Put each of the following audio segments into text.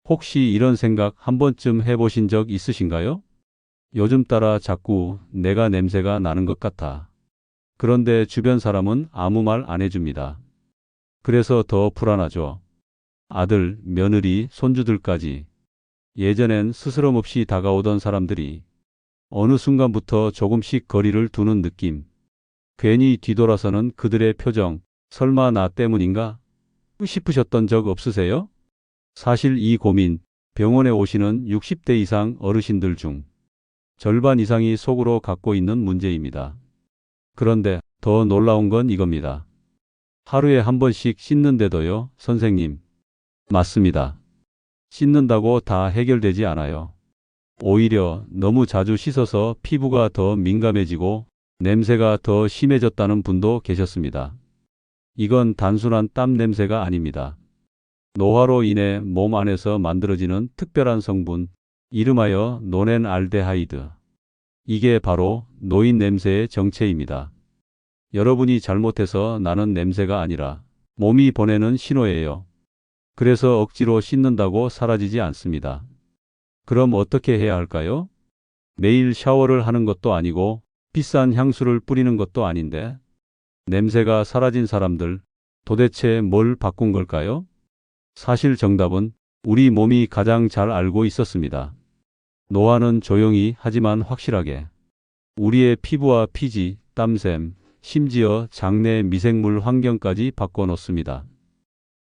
혹시 이런 생각 한 번쯤 해보신 적 있으신가요? 요즘 따라 자꾸 내가 냄새가 나는 것 같아. 그런데 주변 사람은 아무 말 안 해줍니다. 그래서 더 불안하죠. 아들, 며느리, 손주들까지. 예전엔 스스럼 없이 다가오던 사람들이 어느 순간부터 조금씩 거리를 두는 느낌. 괜히 뒤돌아서는 그들의 표정. 설마 나 때문인가? 싶으셨던 적 없으세요? 사실 이 고민, 병원에 오시는 60대 이상 어르신들 중 절반 이상이 속으로 갖고 있는 문제입니다. 그런데 더 놀라운 건 이겁니다. 하루에 한 번씩 씻는데도요, 선생님. 맞습니다. 씻는다고 다 해결되지 않아요. 오히려 너무 자주 씻어서 피부가 더 민감해지고 냄새가 더 심해졌다는 분도 계셨습니다. 이건 단순한 땀 냄새가 아닙니다. 노화로 인해 몸 안에서 만들어지는 특별한 성분, 이름하여 노넨알데하이드. 이게 바로 노인 냄새의 정체입니다. 여러분이 잘못해서 나는 냄새가 아니라 몸이 보내는 신호예요. 그래서 억지로 씻는다고 사라지지 않습니다. 그럼 어떻게 해야 할까요? 매일 샤워를 하는 것도 아니고 비싼 향수를 뿌리는 것도 아닌데 냄새가 사라진 사람들 도대체 뭘 바꾼 걸까요? 사실 정답은 우리 몸이 가장 잘 알고 있었습니다. 노화는 조용히 하지만 확실하게 우리의 피부와 피지, 땀샘, 심지어 장내 미생물 환경까지 바꿔놓습니다.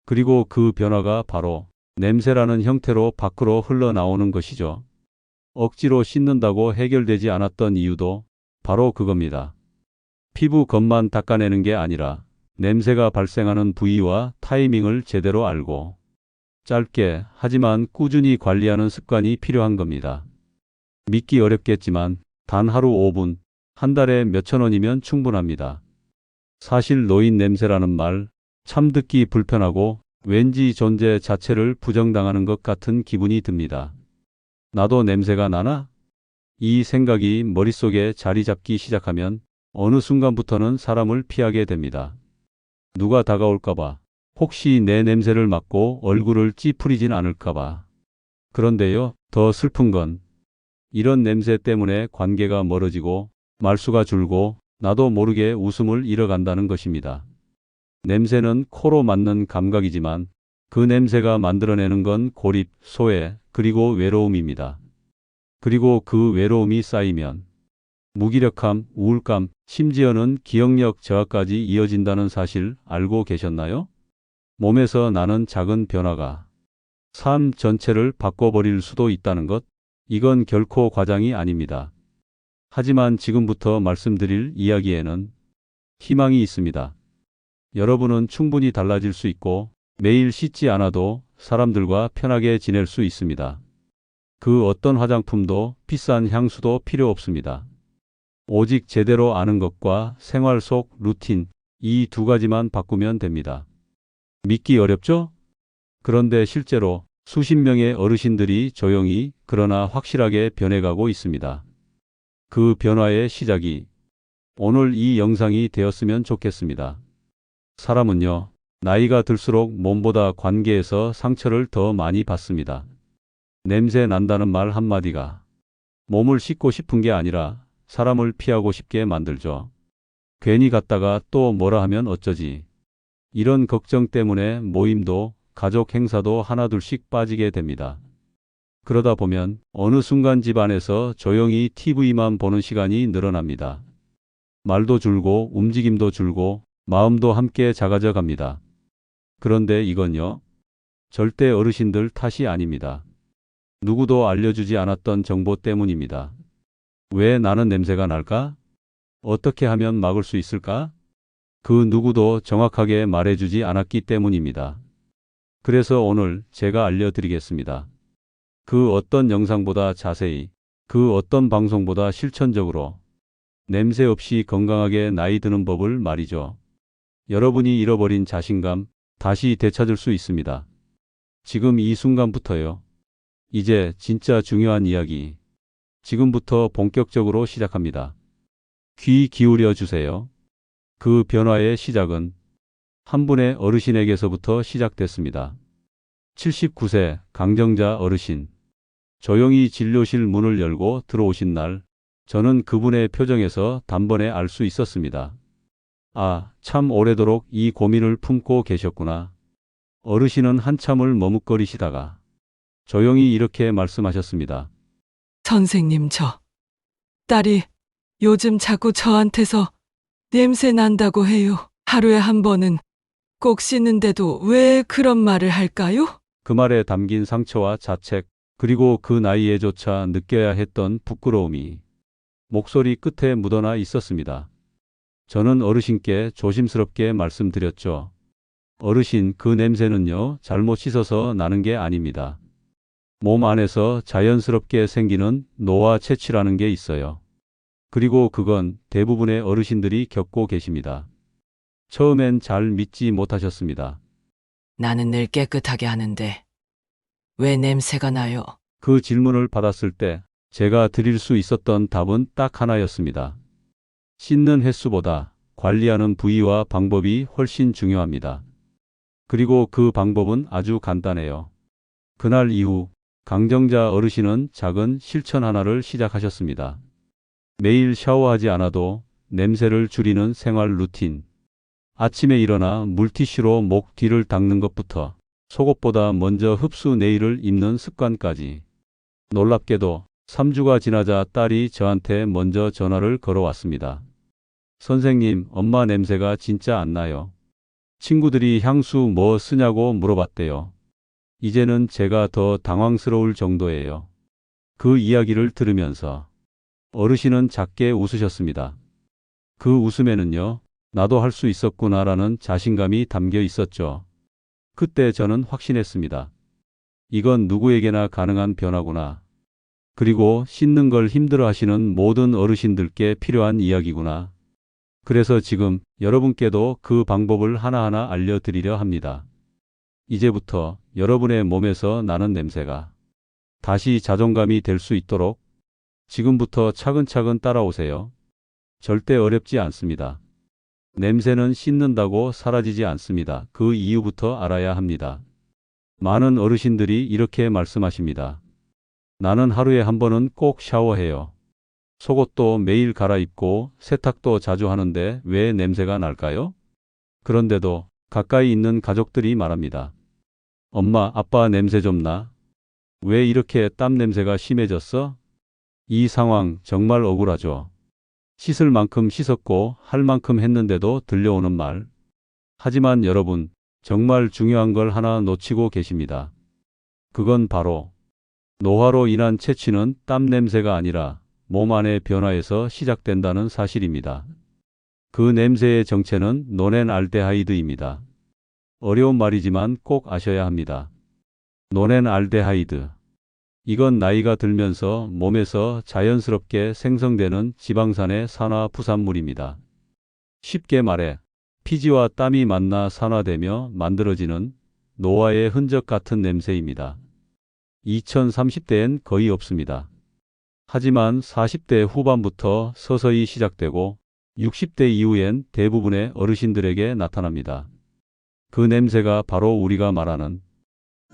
그리고 그 변화가 바로 냄새라는 형태로 밖으로 흘러나오는 것이죠. 억지로 씻는다고 해결되지 않았던 이유도 바로 그겁니다. 피부 겉만 닦아내는 게 아니라 냄새가 발생하는 부위와 타이밍을 제대로 알고 짧게 하지만 꾸준히 관리하는 습관이 필요한 겁니다. 믿기 어렵겠지만 단 하루 5분, 한 달에 몇천 원이면 충분합니다. 사실 노인 냄새라는 말 참 듣기 불편하고 왠지 존재 자체를 부정당하는 것 같은 기분이 듭니다. 나도 냄새가 나나? 이 생각이 머릿속에 자리 잡기 시작하면 어느 순간부터는 사람을 피하게 됩니다. 누가 다가올까봐, 혹시 내 냄새를 맡고 얼굴을 찌푸리진 않을까봐. 그런데요, 더 슬픈 건 이런 냄새 때문에 관계가 멀어지고 말수가 줄고 나도 모르게 웃음을 잃어간다는 것입니다. 냄새는 코로 맡는 감각이지만 그 냄새가 만들어내는 건 고립, 소외, 그리고 외로움입니다. 그리고 그 외로움이 쌓이면 무기력함, 우울감, 심지어는 기억력 저하까지 이어진다는 사실 알고 계셨나요? 몸에서 나는 작은 변화가 삶 전체를 바꿔버릴 수도 있다는 것, 이건 결코 과장이 아닙니다. 하지만 지금부터 말씀드릴 이야기에는 희망이 있습니다. 여러분은 충분히 달라질 수 있고 매일 씻지 않아도 사람들과 편하게 지낼 수 있습니다. 그 어떤 화장품도 비싼 향수도 필요 없습니다. 오직 제대로 아는 것과 생활 속 루틴, 이 두 가지만 바꾸면 됩니다. 믿기 어렵죠? 그런데 실제로 수십 명의 어르신들이 조용히 그러나 확실하게 변해가고 있습니다. 그 변화의 시작이 오늘 이 영상이 되었으면 좋겠습니다. 사람은요, 나이가 들수록 몸보다 관계에서 상처를 더 많이 받습니다. 냄새 난다는 말 한마디가 몸을 씻고 싶은 게 아니라 사람을 피하고 싶게 만들죠. 괜히 갔다가 또 뭐라 하면 어쩌지. 이런 걱정 때문에 모임도 가족 행사도 하나둘씩 빠지게 됩니다. 그러다 보면 어느 순간 집안에서 조용히 TV만 보는 시간이 늘어납니다. 말도 줄고 움직임도 줄고 마음도 함께 작아져 갑니다. 그런데 이건요, 절대 어르신들 탓이 아닙니다. 누구도 알려주지 않았던 정보 때문입니다. 왜 나는 냄새가 날까? 어떻게 하면 막을 수 있을까? 그 누구도 정확하게 말해주지 않았기 때문입니다. 그래서 오늘 제가 알려드리겠습니다. 그 어떤 영상보다 자세히, 그 어떤 방송보다 실천적으로 냄새 없이 건강하게 나이 드는 법을 말이죠. 여러분이 잃어버린 자신감 다시 되찾을 수 있습니다. 지금 이 순간부터요. 이제 진짜 중요한 이야기. 지금부터 본격적으로 시작합니다. 귀 기울여 주세요. 그 변화의 시작은 한 분의 어르신에게서부터 시작됐습니다. 79세 강정자 어르신. 조용히 진료실 문을 열고 들어오신 날, 저는 그분의 표정에서 단번에 알 수 있었습니다. 아, 참 오래도록 이 고민을 품고 계셨구나. 어르신은 한참을 머뭇거리시다가 조용히 이렇게 말씀하셨습니다. 선생님, 딸이 요즘 자꾸 저한테서 냄새 난다고 해요. 하루에 한 번은 꼭 씻는데도 왜 그런 말을 할까요? 그 말에 담긴 상처와 자책, 그리고 그 나이에조차 느껴야 했던 부끄러움이 목소리 끝에 묻어나 있었습니다. 저는 어르신께 조심스럽게 말씀드렸죠. 어르신, 그 냄새는요, 잘못 씻어서 나는 게 아닙니다. 몸 안에서 자연스럽게 생기는 노화 채취라는 게 있어요. 그리고 그건 대부분의 어르신들이 겪고 계십니다. 처음엔 잘 믿지 못하셨습니다. 나는 늘 깨끗하게 하는데 왜 냄새가 나요? 그 질문을 받았을 때 제가 드릴 수 있었던 답은 딱 하나였습니다. 씻는 횟수보다 관리하는 부위와 방법이 훨씬 중요합니다. 그리고 그 방법은 아주 간단해요. 그날 이후 강정자 어르신은 작은 실천 하나를 시작하셨습니다. 매일 샤워하지 않아도 냄새를 줄이는 생활 루틴. 아침에 일어나 물티슈로 목 뒤를 닦는 것부터 속옷보다 먼저 흡수 내일을 입는 습관까지. 놀랍게도 3주가 지나자 딸이 저한테 먼저 전화를 걸어왔습니다. 선생님, 엄마 냄새가 진짜 안 나요. 친구들이 향수 뭐 쓰냐고 물어봤대요. 이제는 제가 더 당황스러울 정도예요. 그 이야기를 들으면서 어르신은 작게 웃으셨습니다. 그 웃음에는요, 나도 할 수 있었구나라는 자신감이 담겨 있었죠. 그때 저는 확신했습니다. 이건 누구에게나 가능한 변화구나. 그리고 씻는 걸 힘들어 하시는 모든 어르신들께 필요한 이야기구나. 그래서 지금 여러분께도 그 방법을 하나하나 알려드리려 합니다. 이제부터 여러분의 몸에서 나는 냄새가 다시 자존감이 될 수 있도록 지금부터 차근차근 따라오세요. 절대 어렵지 않습니다. 냄새는 씻는다고 사라지지 않습니다. 그 이유부터 알아야 합니다. 많은 어르신들이 이렇게 말씀하십니다. 나는 하루에 한 번은 꼭 샤워해요. 속옷도 매일 갈아입고 세탁도 자주 하는데 왜 냄새가 날까요? 그런데도 가까이 있는 가족들이 말합니다. 엄마, 아빠 냄새 좀 나? 왜 이렇게 땀 냄새가 심해졌어? 이 상황 정말 억울하죠. 씻을 만큼 씻었고 할 만큼 했는데도 들려오는 말. 하지만 여러분, 정말 중요한 걸 하나 놓치고 계십니다. 그건 바로 노화로 인한 채취는 땀 냄새가 아니라 몸 안의 변화에서 시작된다는 사실입니다. 그 냄새의 정체는 노넨알데하이드입니다. 어려운 말이지만 꼭 아셔야 합니다. 노넨알데하이드. 이건 나이가 들면서 몸에서 자연스럽게 생성되는 지방산의 산화 부산물입니다. 쉽게 말해 피지와 땀이 만나 산화되며 만들어지는 노화의 흔적 같은 냄새입니다. 2030대엔 거의 없습니다. 하지만 40대 후반부터 서서히 시작되고 60대 이후엔 대부분의 어르신들에게 나타납니다. 그 냄새가 바로 우리가 말하는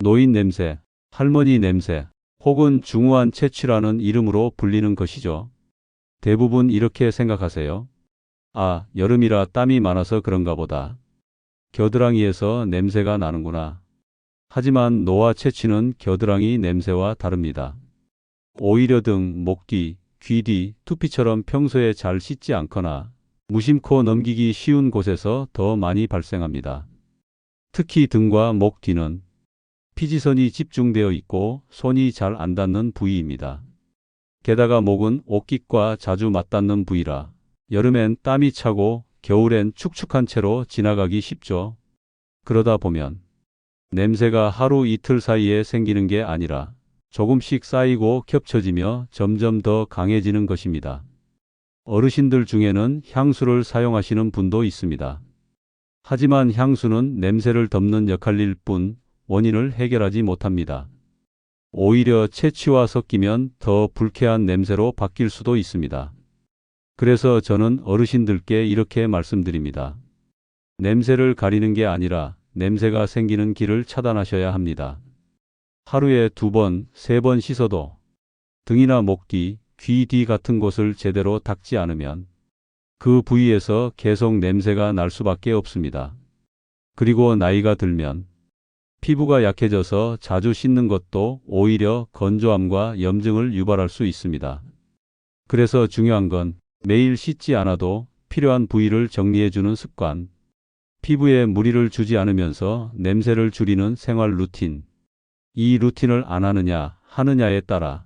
노인 냄새, 할머니 냄새, 혹은 중후한 채취라는 이름으로 불리는 것이죠. 대부분 이렇게 생각하세요. 아, 여름이라 땀이 많아서 그런가 보다. 겨드랑이에서 냄새가 나는구나. 하지만 노화 채취는 겨드랑이 냄새와 다릅니다. 오히려 등, 목 뒤, 귀 뒤, 두피처럼 평소에 잘 씻지 않거나 무심코 넘기기 쉬운 곳에서 더 많이 발생합니다. 특히 등과 목 뒤는 피지선이 집중되어 있고 손이 잘 안 닿는 부위입니다. 게다가 목은 옷깃과 자주 맞닿는 부위라 여름엔 땀이 차고 겨울엔 축축한 채로 지나가기 쉽죠. 그러다 보면 냄새가 하루 이틀 사이에 생기는 게 아니라 조금씩 쌓이고 겹쳐지며 점점 더 강해지는 것입니다. 어르신들 중에는 향수를 사용하시는 분도 있습니다. 하지만 향수는 냄새를 덮는 역할일 뿐 원인을 해결하지 못합니다. 오히려 채취와 섞이면 더 불쾌한 냄새로 바뀔 수도 있습니다. 그래서 저는 어르신들께 이렇게 말씀드립니다. 냄새를 가리는 게 아니라 냄새가 생기는 길을 차단하셔야 합니다. 하루에 2번, 3번 씻어도 등이나 목 뒤, 귀 뒤 같은 곳을 제대로 닦지 않으면 그 부위에서 계속 냄새가 날 수밖에 없습니다. 그리고 나이가 들면 피부가 약해져서 자주 씻는 것도 오히려 건조함과 염증을 유발할 수 있습니다. 그래서 중요한 건 매일 씻지 않아도 필요한 부위를 정리해주는 습관, 피부에 무리를 주지 않으면서 냄새를 줄이는 생활 루틴. 이 루틴을 안 하느냐, 하느냐에 따라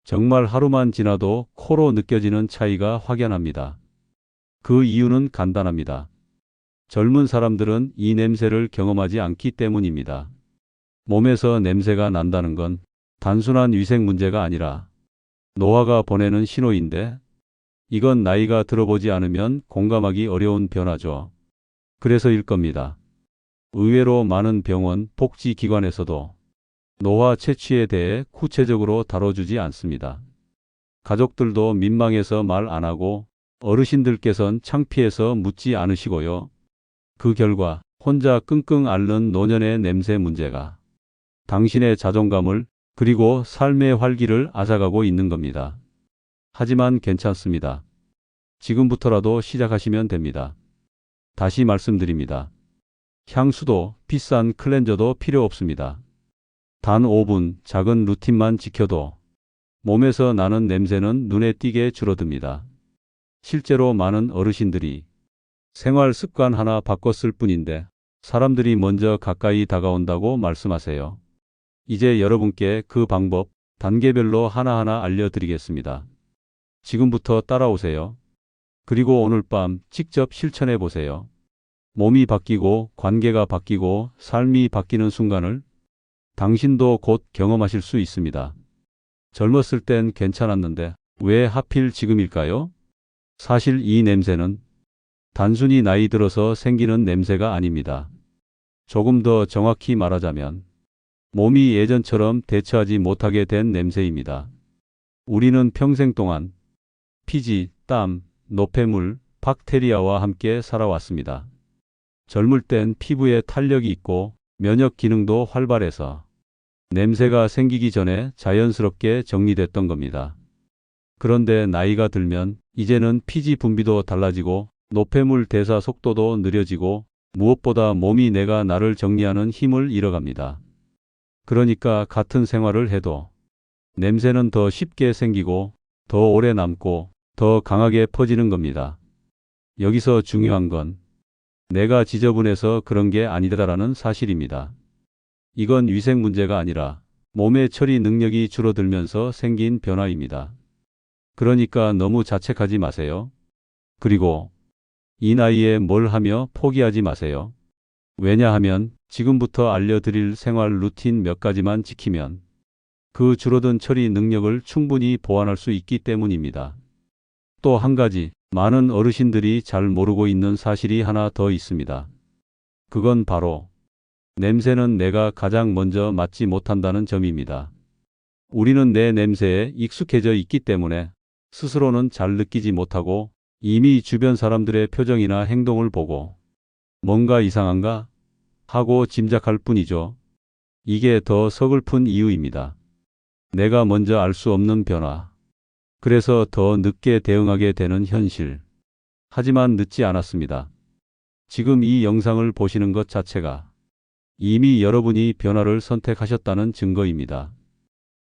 정말 하루만 지나도 코로 느껴지는 차이가 확연합니다. 그 이유는 간단합니다. 젊은 사람들은 이 냄새를 경험하지 않기 때문입니다. 몸에서 냄새가 난다는 건 단순한 위생 문제가 아니라 노화가 보내는 신호인데, 이건 나이가 들어보지 않으면 공감하기 어려운 변화죠. 그래서일 겁니다. 의외로 많은 병원, 복지기관에서도 노화 채취에 대해 구체적으로 다뤄주지 않습니다. 가족들도 민망해서 말 안 하고 어르신들께선 창피해서 묻지 않으시고요. 그 결과 혼자 끙끙 앓는 노년의 냄새 문제가 당신의 자존감을 그리고 삶의 활기를 앗아가고 있는 겁니다. 하지만 괜찮습니다. 지금부터라도 시작하시면 됩니다. 다시 말씀드립니다. 향수도 비싼 클렌저도 필요 없습니다. 단 5분 작은 루틴만 지켜도 몸에서 나는 냄새는 눈에 띄게 줄어듭니다. 실제로 많은 어르신들이 생활 습관 하나 바꿨을 뿐인데 사람들이 먼저 가까이 다가온다고 말씀하세요. 이제 여러분께 그 방법 단계별로 하나하나 알려드리겠습니다. 지금부터 따라오세요. 그리고 오늘 밤 직접 실천해 보세요. 몸이 바뀌고 관계가 바뀌고 삶이 바뀌는 순간을 당신도 곧 경험하실 수 있습니다. 젊었을 땐 괜찮았는데 왜 하필 지금일까요? 사실 이 냄새는 단순히 나이 들어서 생기는 냄새가 아닙니다. 조금 더 정확히 말하자면 몸이 예전처럼 대처하지 못하게 된 냄새입니다. 우리는 평생 동안 피지, 땀, 노폐물, 박테리아와 함께 살아왔습니다. 젊을 땐 피부에 탄력이 있고 면역 기능도 활발해서 냄새가 생기기 전에 자연스럽게 정리됐던 겁니다. 그런데 나이가 들면 이제는 피지 분비도 달라지고 노폐물 대사 속도도 느려지고 무엇보다 몸이 내가 나를 정리하는 힘을 잃어갑니다. 그러니까 같은 생활을 해도 냄새는 더 쉽게 생기고 더 오래 남고 더 강하게 퍼지는 겁니다. 여기서 중요한 건 내가 지저분해서 그런 게 아니다라는 사실입니다. 이건 위생 문제가 아니라 몸의 처리 능력이 줄어들면서 생긴 변화입니다. 그러니까 너무 자책하지 마세요. 그리고 이 나이에 뭘 하며 포기하지 마세요. 왜냐하면 지금부터 알려드릴 생활 루틴 몇 가지만 지키면 그 줄어든 처리 능력을 충분히 보완할 수 있기 때문입니다. 또 한 가지, 많은 어르신들이 잘 모르고 있는 사실이 하나 더 있습니다. 그건 바로 냄새는 내가 가장 먼저 맡지 못한다는 점입니다. 우리는 내 냄새에 익숙해져 있기 때문에 스스로는 잘 느끼지 못하고 이미 주변 사람들의 표정이나 행동을 보고 뭔가 이상한가 하고 짐작할 뿐이죠. 이게 더 서글픈 이유입니다. 내가 먼저 알 수 없는 변화. 그래서 더 늦게 대응하게 되는 현실. 하지만 늦지 않았습니다. 지금 이 영상을 보시는 것 자체가 이미 여러분이 변화를 선택하셨다는 증거입니다.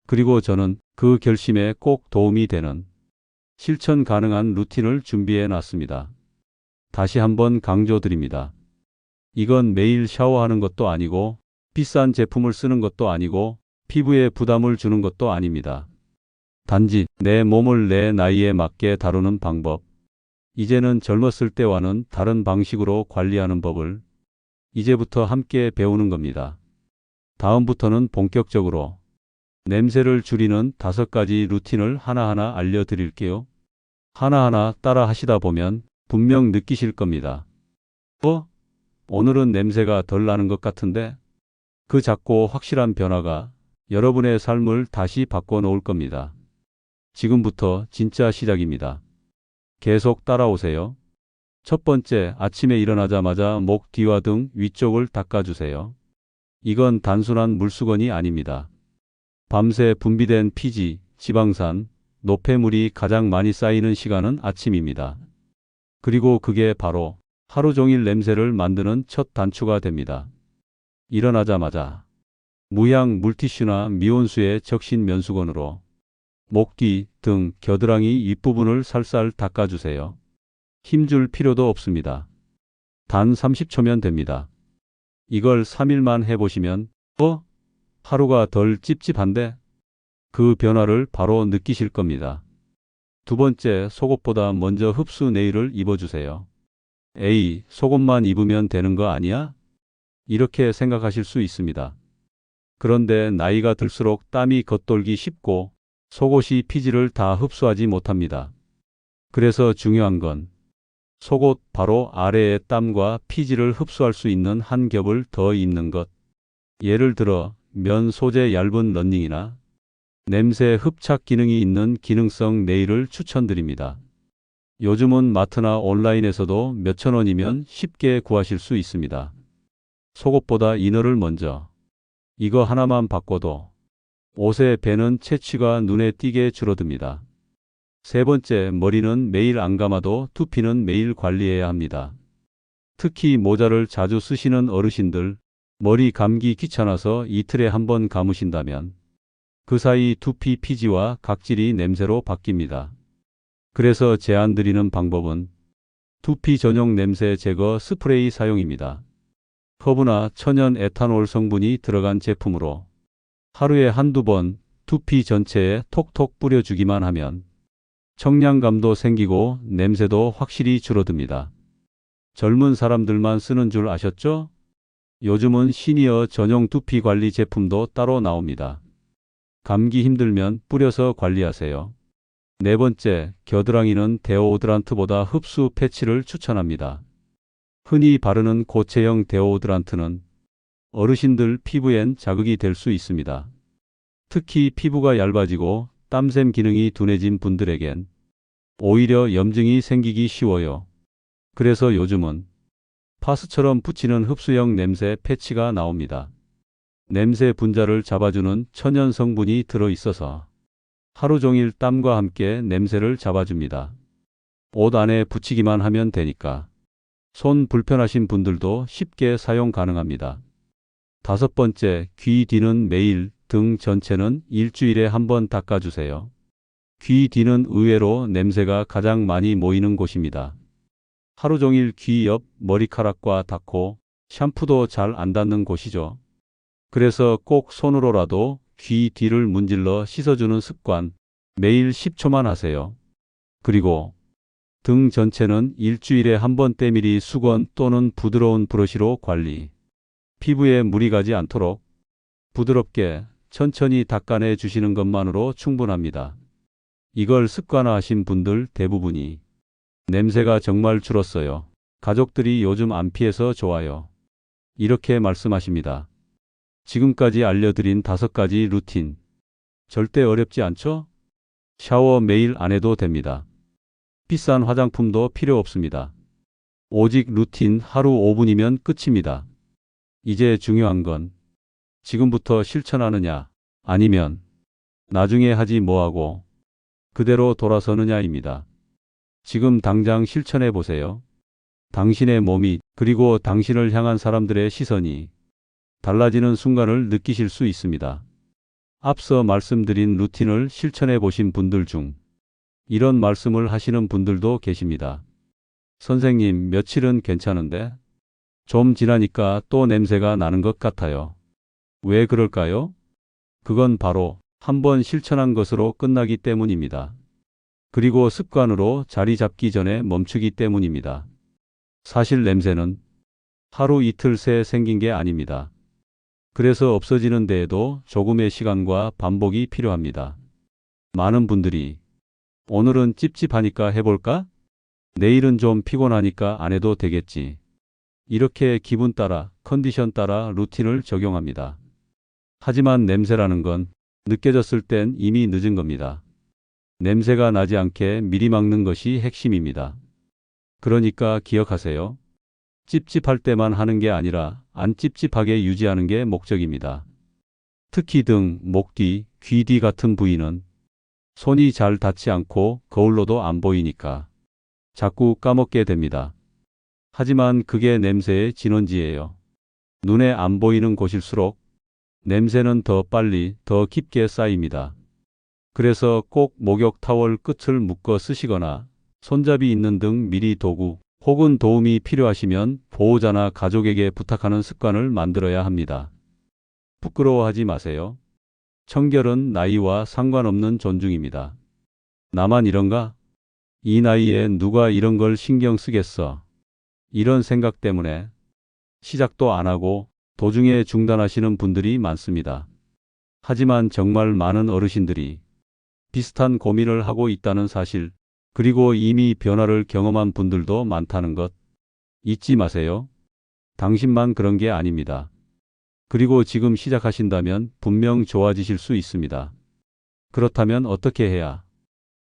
그리고 저는 그 결심에 꼭 도움이 되는 실천 가능한 루틴을 준비해 놨습니다. 다시 한번 강조드립니다. 이건 매일 샤워하는 것도 아니고 비싼 제품을 쓰는 것도 아니고 피부에 부담을 주는 것도 아닙니다. 단지 내 몸을 내 나이에 맞게 다루는 방법. 이제는 젊었을 때와는 다른 방식으로 관리하는 법을 이제부터 함께 배우는 겁니다. 다음부터는 본격적으로 냄새를 줄이는 5가지 루틴을 하나하나 알려드릴게요. 하나하나 따라 하시다 보면 분명 느끼실 겁니다. 오늘은 냄새가 덜 나는 것 같은데? 그 작고 확실한 변화가 여러분의 삶을 다시 바꿔놓을 겁니다. 지금부터 진짜 시작입니다. 계속 따라오세요. 첫 번째, 아침에 일어나자마자 목 뒤와 등 위쪽을 닦아주세요. 이건 단순한 물수건이 아닙니다. 밤새 분비된 피지, 지방산, 노폐물이 가장 많이 쌓이는 시간은 아침입니다. 그리고 그게 바로 하루 종일 냄새를 만드는 첫 단추가 됩니다. 일어나자마자 무향 물티슈나 미온수의 적신 면수건으로 목 뒤, 등, 겨드랑이 윗부분을 살살 닦아주세요. 힘줄 필요도 없습니다. 단 30초면 됩니다. 이걸 3일만 해보시면 하루가 덜 찝찝한데? 그 변화를 바로 느끼실 겁니다. 두 번째, 속옷보다 먼저 흡수 네일을 입어주세요. 에이, 속옷만 입으면 되는 거 아니야? 이렇게 생각하실 수 있습니다. 그런데 나이가 들수록 땀이 겉돌기 쉽고 속옷이 피지를 다 흡수하지 못합니다. 그래서 중요한 건 속옷 바로 아래의 땀과 피지를 흡수할 수 있는 한 겹을 더 입는 것. 예를 들어 면 소재 얇은 러닝이나 냄새 흡착 기능이 있는 기능성 네일을 추천드립니다. 요즘은 마트나 온라인에서도 몇천 원이면 쉽게 구하실 수 있습니다. 속옷보다 이너를 먼저. 이거 하나만 바꿔도 옷에 배는 채취가 눈에 띄게 줄어듭니다. 세 번째, 머리는 매일 안 감아도 두피는 매일 관리해야 합니다. 특히 모자를 자주 쓰시는 어르신들, 머리 감기 귀찮아서 이틀에 한 번 감으신다면 그 사이 두피 피지와 각질이 냄새로 바뀝니다. 그래서 제안드리는 방법은 두피 전용 냄새 제거 스프레이 사용입니다. 허브나 천연 에탄올 성분이 들어간 제품으로 하루에 한두 번 두피 전체에 톡톡 뿌려주기만 하면 청량감도 생기고 냄새도 확실히 줄어듭니다. 젊은 사람들만 쓰는 줄 아셨죠? 요즘은 시니어 전용 두피 관리 제품도 따로 나옵니다. 감기 힘들면 뿌려서 관리하세요. 네 번째, 겨드랑이는 데오드란트보다 흡수 패치를 추천합니다. 흔히 바르는 고체형 데오드란트는 어르신들 피부엔 자극이 될 수 있습니다. 특히 피부가 얇아지고 땀샘 기능이 둔해진 분들에겐 오히려 염증이 생기기 쉬워요. 그래서 요즘은 파스처럼 붙이는 흡수형 냄새 패치가 나옵니다. 냄새 분자를 잡아주는 천연 성분이 들어있어서 하루 종일 땀과 함께 냄새를 잡아줍니다. 옷 안에 붙이기만 하면 되니까 손 불편하신 분들도 쉽게 사용 가능합니다. 다섯 번째, 귀 뒤는 매일, 등 전체는 일주일에 한 번 닦아주세요. 귀 뒤는 의외로 냄새가 가장 많이 모이는 곳입니다. 하루 종일 귀 옆 머리카락과 닿고 샴푸도 잘 안 닿는 곳이죠. 그래서 꼭 손으로라도 귀 뒤를 문질러 씻어주는 습관 매일 10초만 하세요. 그리고 등 전체는 일주일에 한 번 때밀이 수건 또는 부드러운 브러쉬로 관리. 피부에 물이 가지 않도록 부드럽게 천천히 닦아내 주시는 것만으로 충분합니다. 이걸 습관화하신 분들 대부분이 냄새가 정말 줄었어요. 가족들이 요즘 안 피해서 좋아요. 이렇게 말씀하십니다. 지금까지 알려드린 5가지 루틴. 절대 어렵지 않죠? 샤워 매일 안 해도 됩니다. 비싼 화장품도 필요 없습니다. 오직 루틴 하루 5분이면 끝입니다. 이제 중요한 건 지금부터 실천하느냐, 아니면 나중에 하지 뭐하고 그대로 돌아서느냐입니다. 지금 당장 실천해 보세요. 당신의 몸이, 그리고 당신을 향한 사람들의 시선이 달라지는 순간을 느끼실 수 있습니다. 앞서 말씀드린 루틴을 실천해 보신 분들 중 이런 말씀을 하시는 분들도 계십니다. 선생님, 며칠은 괜찮은데 좀 지나니까 또 냄새가 나는 것 같아요. 왜 그럴까요? 그건 바로 한번 실천한 것으로 끝나기 때문입니다. 그리고 습관으로 자리 잡기 전에 멈추기 때문입니다. 사실 냄새는 하루 이틀 새 생긴 게 아닙니다. 그래서 없어지는 데에도 조금의 시간과 반복이 필요합니다. 많은 분들이 오늘은 찝찝하니까 해볼까? 내일은 좀 피곤하니까 안 해도 되겠지. 이렇게 기분 따라, 컨디션 따라 루틴을 적용합니다. 하지만 냄새라는 건 느껴졌을 땐 이미 늦은 겁니다. 냄새가 나지 않게 미리 막는 것이 핵심입니다. 그러니까 기억하세요. 찝찝할 때만 하는 게 아니라 안 찝찝하게 유지하는 게 목적입니다. 특히 등, 목 뒤, 귀 뒤 같은 부위는 손이 잘 닿지 않고 거울로도 안 보이니까 자꾸 까먹게 됩니다. 하지만 그게 냄새의 진원지예요. 눈에 안 보이는 곳일수록 냄새는 더 빨리, 더 깊게 쌓입니다. 그래서 꼭 목욕 타월 끝을 묶어 쓰시거나 손잡이 있는 등 미리 도구 혹은 도움이 필요하시면 보호자나 가족에게 부탁하는 습관을 만들어야 합니다. 부끄러워하지 마세요. 청결은 나이와 상관없는 존중입니다. 나만 이런가? 이 나이에 누가 이런 걸 신경 쓰겠어? 이런 생각 때문에 시작도 안 하고 도중에 중단하시는 분들이 많습니다. 하지만 정말 많은 어르신들이 비슷한 고민을 하고 있다는 사실, 그리고 이미 변화를 경험한 분들도 많다는 것 잊지 마세요. 당신만 그런 게 아닙니다. 그리고 지금 시작하신다면 분명 좋아지실 수 있습니다. 그렇다면 어떻게 해야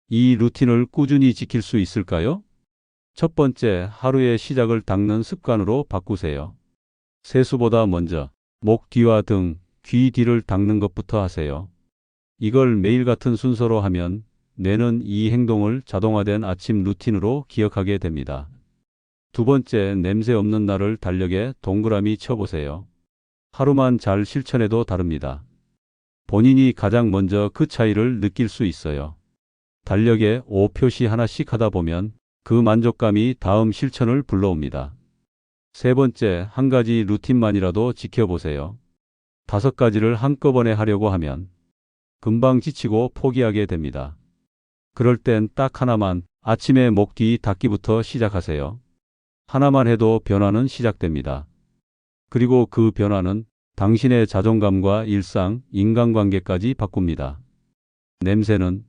이 루틴을 꾸준히 지킬 수 있을까요? 첫 번째, 하루의 시작을 닦는 습관으로 바꾸세요. 세수보다 먼저 목 뒤와 등, 귀 뒤를 닦는 것부터 하세요. 이걸 매일 같은 순서로 하면 뇌는 이 행동을 자동화된 아침 루틴으로 기억하게 됩니다. 두 번째, 냄새 없는 날을 달력에 동그라미 쳐보세요. 하루만 잘 실천해도 다릅니다. 본인이 가장 먼저 그 차이를 느낄 수 있어요. 달력에 O 표시 하나씩 하다 보면 그 만족감이 다음 실천을 불러옵니다. 세 번째, 한 가지 루틴만이라도 지켜보세요. 5가지를 한꺼번에 하려고 하면 금방 지치고 포기하게 됩니다. 그럴 땐 딱 하나만, 아침에 목 뒤 닦기부터 시작하세요. 하나만 해도 변화는 시작됩니다. 그리고 그 변화는 당신의 자존감과 일상, 인간관계까지 바꿉니다. 냄새는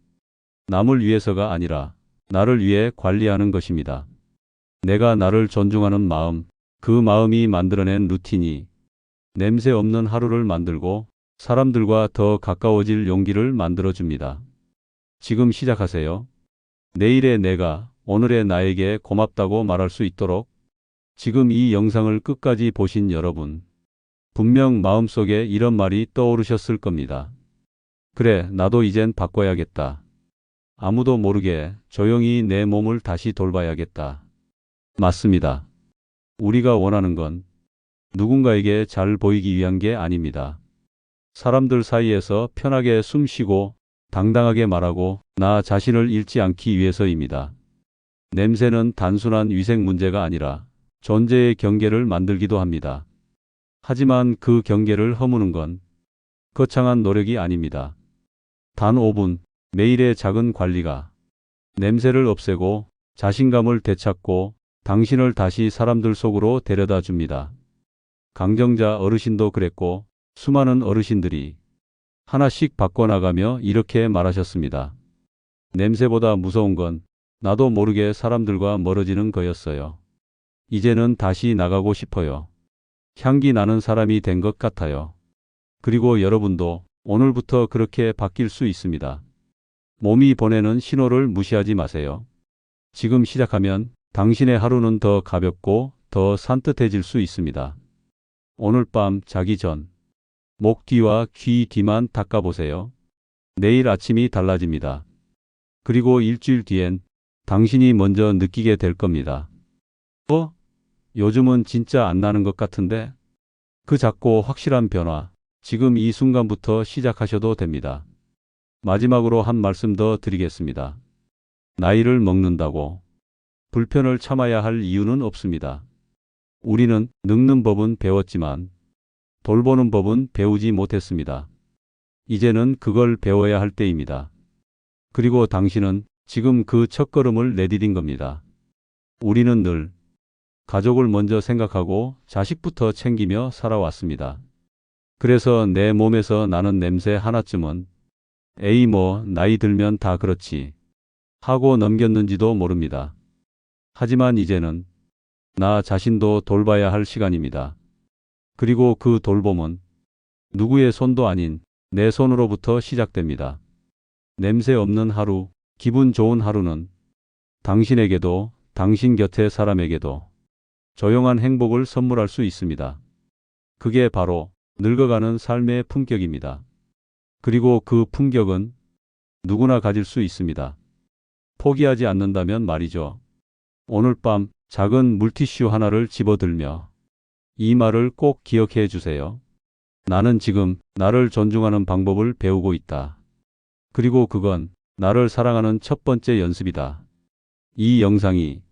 남을 위해서가 아니라 나를 위해 관리하는 것입니다. 내가 나를 존중하는 마음, 그 마음이 만들어낸 루틴이 냄새 없는 하루를 만들고 사람들과 더 가까워질 용기를 만들어줍니다. 지금 시작하세요. 내일의 내가 오늘의 나에게 고맙다고 말할 수 있도록. 지금 이 영상을 끝까지 보신 여러분, 분명 마음속에 이런 말이 떠오르셨을 겁니다. 그래, 나도 이젠 바꿔야겠다. 아무도 모르게 조용히 내 몸을 다시 돌봐야겠다. 맞습니다. 우리가 원하는 건 누군가에게 잘 보이기 위한 게 아닙니다. 사람들 사이에서 편하게 숨 쉬고 당당하게 말하고 나 자신을 잃지 않기 위해서입니다. 냄새는 단순한 위생 문제가 아니라 존재의 경계를 만들기도 합니다. 하지만 그 경계를 허무는 건 거창한 노력이 아닙니다. 단 5분, 매일의 작은 관리가 냄새를 없애고 자신감을 되찾고 당신을 다시 사람들 속으로 데려다 줍니다. 강정자 어르신도 그랬고 수많은 어르신들이 하나씩 바꿔나가며 이렇게 말하셨습니다. 냄새보다 무서운 건 나도 모르게 사람들과 멀어지는 거였어요. 이제는 다시 나가고 싶어요. 향기 나는 사람이 된 것 같아요. 그리고 여러분도 오늘부터 그렇게 바뀔 수 있습니다. 몸이 보내는 신호를 무시하지 마세요. 지금 시작하면 당신의 하루는 더 가볍고 더 산뜻해질 수 있습니다. 오늘 밤 자기 전 목 뒤와 귀 뒤만 닦아보세요. 내일 아침이 달라집니다. 그리고 일주일 뒤엔 당신이 먼저 느끼게 될 겁니다. 요즘은 진짜 안 나는 것 같은데? 그 작고 확실한 변화, 지금 이 순간부터 시작하셔도 됩니다. 마지막으로 한 말씀 더 드리겠습니다. 나이를 먹는다고 불편을 참아야 할 이유는 없습니다. 우리는 늙는 법은 배웠지만 돌보는 법은 배우지 못했습니다. 이제는 그걸 배워야 할 때입니다. 그리고 당신은 지금 그 첫걸음을 내디딘 겁니다. 우리는 늘 가족을 먼저 생각하고 자식부터 챙기며 살아왔습니다. 그래서 내 몸에서 나는 냄새 하나쯤은 에이 나이 들면 다 그렇지 하고 넘겼는지도 모릅니다. 하지만 이제는 나 자신도 돌봐야 할 시간입니다. 그리고 그 돌봄은 누구의 손도 아닌 내 손으로부터 시작됩니다. 냄새 없는 하루, 기분 좋은 하루는 당신에게도 당신 곁의 사람에게도 조용한 행복을 선물할 수 있습니다. 그게 바로 늙어가는 삶의 품격입니다. 그리고 그 품격은 누구나 가질 수 있습니다. 포기하지 않는다면 말이죠. 오늘 밤 작은 물티슈 하나를 집어들며 이 말을 꼭 기억해 주세요. 나는 지금 나를 존중하는 방법을 배우고 있다. 그리고 그건 나를 사랑하는 첫 번째 연습이다. 이 영상이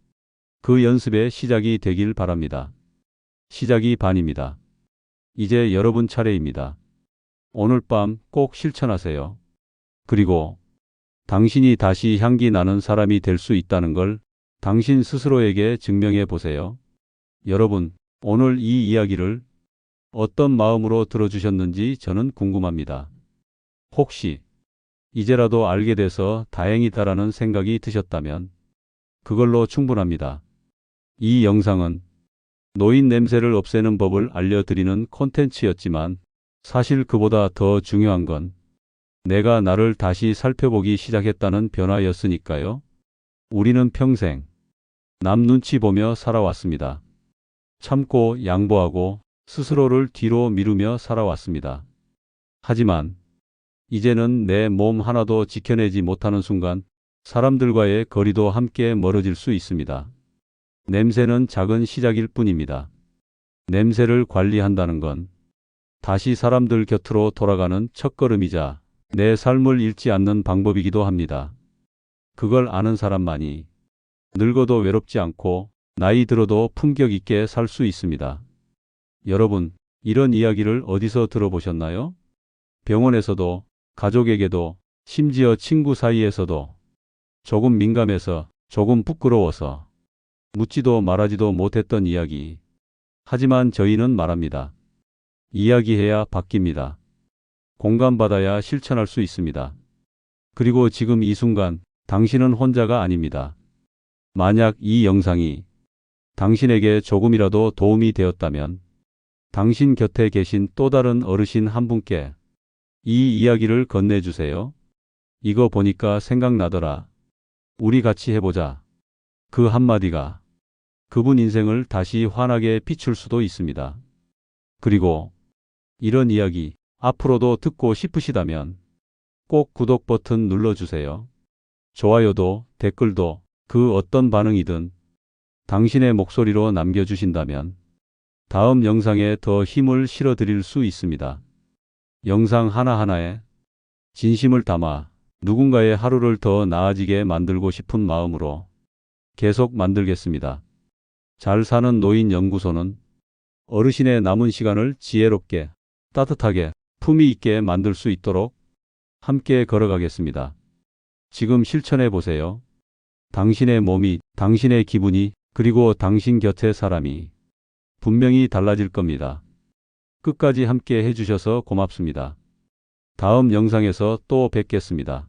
그 연습의 시작이 되길 바랍니다. 시작이 반입니다. 이제 여러분 차례입니다. 오늘 밤 꼭 실천하세요. 그리고 당신이 다시 향기 나는 사람이 될 수 있다는 걸 당신 스스로에게 증명해 보세요. 여러분, 오늘 이 이야기를 어떤 마음으로 들어주셨는지 저는 궁금합니다. 혹시 이제라도 알게 돼서 다행이다라는 생각이 드셨다면 그걸로 충분합니다. 이 영상은 노인 냄새를 없애는 법을 알려드리는 콘텐츠였지만 사실 그보다 더 중요한 건 내가 나를 다시 살펴보기 시작했다는 변화였으니까요. 우리는 평생 남 눈치 보며 살아왔습니다. 참고 양보하고 스스로를 뒤로 미루며 살아왔습니다. 하지만 이제는 내 몸 하나도 지켜내지 못하는 순간 사람들과의 거리도 함께 멀어질 수 있습니다. 냄새는 작은 시작일 뿐입니다. 냄새를 관리한다는 건 다시 사람들 곁으로 돌아가는 첫걸음이자 내 삶을 잃지 않는 방법이기도 합니다. 그걸 아는 사람만이 늙어도 외롭지 않고 나이 들어도 품격 있게 살 수 있습니다. 여러분, 이런 이야기를 어디서 들어보셨나요? 병원에서도, 가족에게도, 심지어 친구 사이에서도 조금 민감해서, 조금 부끄러워서 묻지도 말하지도 못했던 이야기. 하지만 저희는 말합니다. 이야기해야 바뀝니다. 공감받아야 실천할 수 있습니다. 그리고 지금 이 순간 당신은 혼자가 아닙니다. 만약 이 영상이 당신에게 조금이라도 도움이 되었다면 당신 곁에 계신 또 다른 어르신 한 분께 이 이야기를 건네주세요. 이거 보니까 생각나더라. 우리 같이 해보자. 그 한마디가 그분 인생을 다시 환하게 비출 수도 있습니다. 그리고 이런 이야기 앞으로도 듣고 싶으시다면 꼭 구독 버튼 눌러주세요. 좋아요도 댓글도 그 어떤 반응이든 당신의 목소리로 남겨주신다면 다음 영상에 더 힘을 실어드릴 수 있습니다. 영상 하나하나에 진심을 담아 누군가의 하루를 더 나아지게 만들고 싶은 마음으로 계속 만들겠습니다. 잘 사는 노인 연구소는 어르신의 남은 시간을 지혜롭게, 따뜻하게, 품위 있게 만들 수 있도록 함께 걸어가겠습니다. 지금 실천해 보세요. 당신의 몸이, 당신의 기분이, 그리고 당신 곁의 사람이 분명히 달라질 겁니다. 끝까지 함께 해주셔서 고맙습니다. 다음 영상에서 또 뵙겠습니다.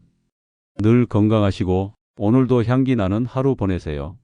늘 건강하시고 오늘도 향기 나는 하루 보내세요.